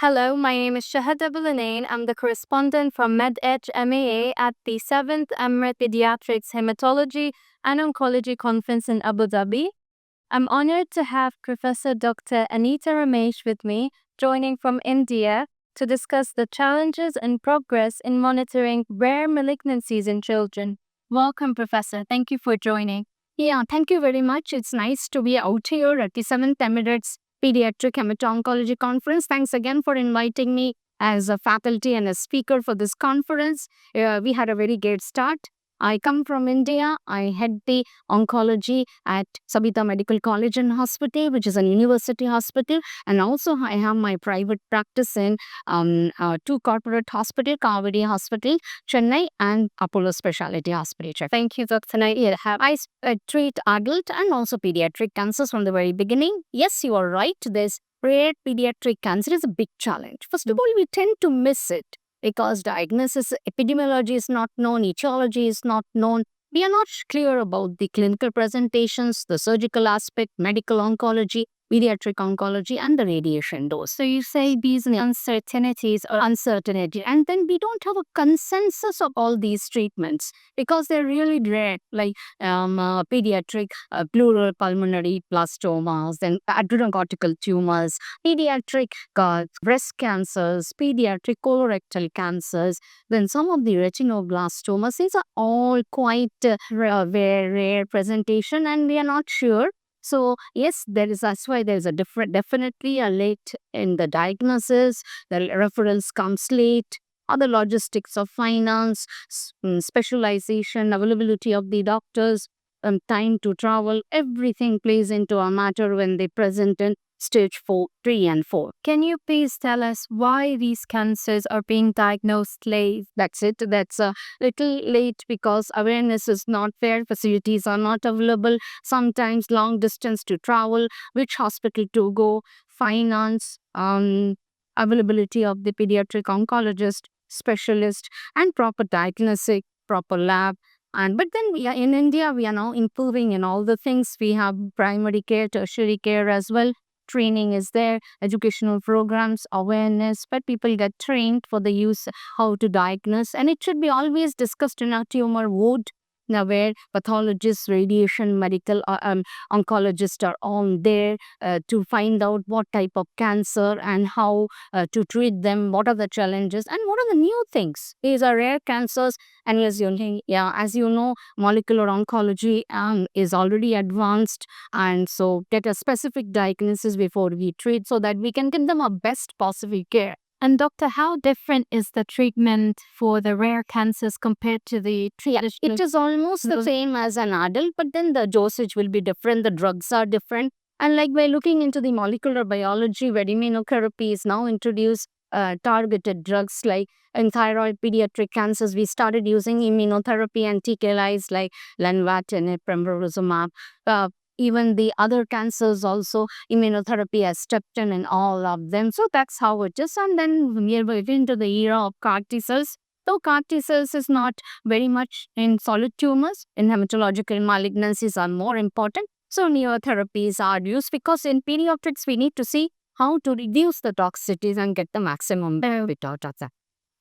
Hello, my name is Shahada Bulanain. I'm the correspondent from MedEdge MAA at the 7th Emirate Pediatrics Hematology and Oncology Conference in Abu Dhabi. I'm honored to have Professor Dr. Anita Ramesh with me, joining from India, to discuss the challenges and progress in monitoring rare malignancies in children. Welcome, Professor. Thank you for joining. Yeah, thank you very much. It's nice to be out here at the 7th Emirates Pediatric Hemato-Oncology Conference. Thanks again for inviting me as a faculty and a speaker for this conference. We had a very great start. I come from India. I head the oncology at Sabita Medical College and Hospital, which is a university hospital. And also I have my private practice in two corporate hospitals, Kaveri Hospital, Chennai, and Apollo Specialty Hospital. Thank you, Dr. Nair. I treat adult and also pediatric cancers from the very beginning. Yes, you are right. This rare pediatric cancer is a big challenge. First of all, we tend to miss it because diagnosis, epidemiology is not known, etiology is not known. We are not clear about the clinical presentations, the surgical aspect, medical oncology, pediatric oncology, and the radiation dose. So you say these uncertainties or uncertainty, and then we don't have a consensus of all these treatments because they're really rare, like pediatric pleural pulmonary blastomas, then adrenocortical tumors, pediatric breast cancers, pediatric colorectal cancers, then some of the retinoblastomas. These are all quite rare presentation, and we are not sure. So yes, that's why there is a definitely a late in the diagnosis. The referrals comes late. Other logistics of finance, specialization, availability of the doctors, time to travel, everything plays into a matter when they present in stage 4, 3 and 4. Can you please tell us why these cancers are being diagnosed late? That's it. That's a little late because awareness is not there. Facilities are not available. Sometimes long distance to travel, which hospital to go, finance, availability of the pediatric oncologist, specialist, and proper diagnostic, proper lab. But then we are in India, we are now improving in all the things. We have primary care, tertiary care as well. Training is there, educational programs, awareness, but people get trained for the use, how to diagnose, and it should be always discussed in a tumor ward. Now, where pathologists, radiation, medical oncologists are on there to find out what type of cancer and how to treat them, what are the challenges and what are the new things. These are rare cancers, and as you know, molecular oncology is already advanced, and so get a specific diagnosis before we treat so that we can give them a best possible care. And doctor, how different is the treatment for the rare cancers compared to the traditional? It is almost the same as an adult, but then the dosage will be different, the drugs are different. And like by looking into the molecular biology where immunotherapy is now introduced, targeted drugs like in thyroid pediatric cancers, we started using immunotherapy and TKIs like lenvatinib, pembrolizumab. Even the other cancers also, immunotherapy has stepped in all of them. So that's how it is. And then we are moving into the era of CAR T cells. Though CAR T cells is not very much in solid tumors, in hematological malignancies are more important. So neotherapies are used because in pediatrics, we need to see how to reduce the toxicities and get the maximum benefit out of that.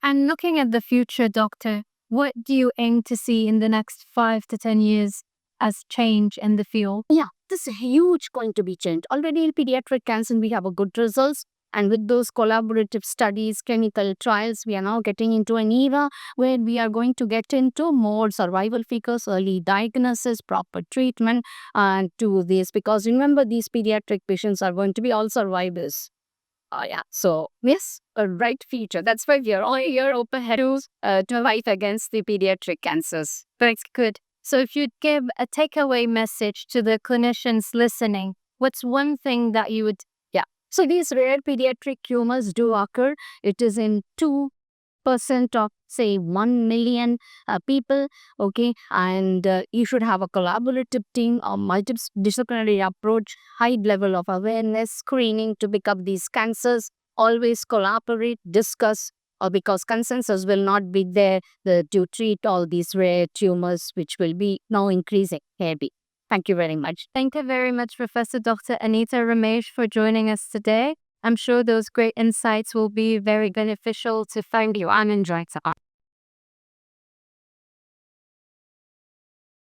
And looking at the future, doctor, what do you aim to see in the next 5 to 10 years as change in the field? Yeah, this is huge going to be changed. Already in pediatric cancer, we have a good results. And with those collaborative studies, clinical trials, we are now getting into an era where we are going to get into more survival figures, early diagnosis, proper treatment, and to this. Because remember, these pediatric patients are going to be all survivors. So yes, a bright future. That's why we are all here open head to fight against the pediatric cancers. That's good. So if you'd give a takeaway message to the clinicians listening, what's one thing that you would... So these rare pediatric tumors do occur. It is in 2% of say 1 million people, okay, and you should have a collaborative team, a multidisciplinary approach, high level of awareness, screening to pick up these cancers, always collaborate, discuss, because consensus will not be there to treat all these rare tumors, which will be now increasing heavy. Thank you very much. Thank you very much, Professor Dr. Anita Ramesh, for joining us today. I'm sure those great insights will be very beneficial to find you and enjoy.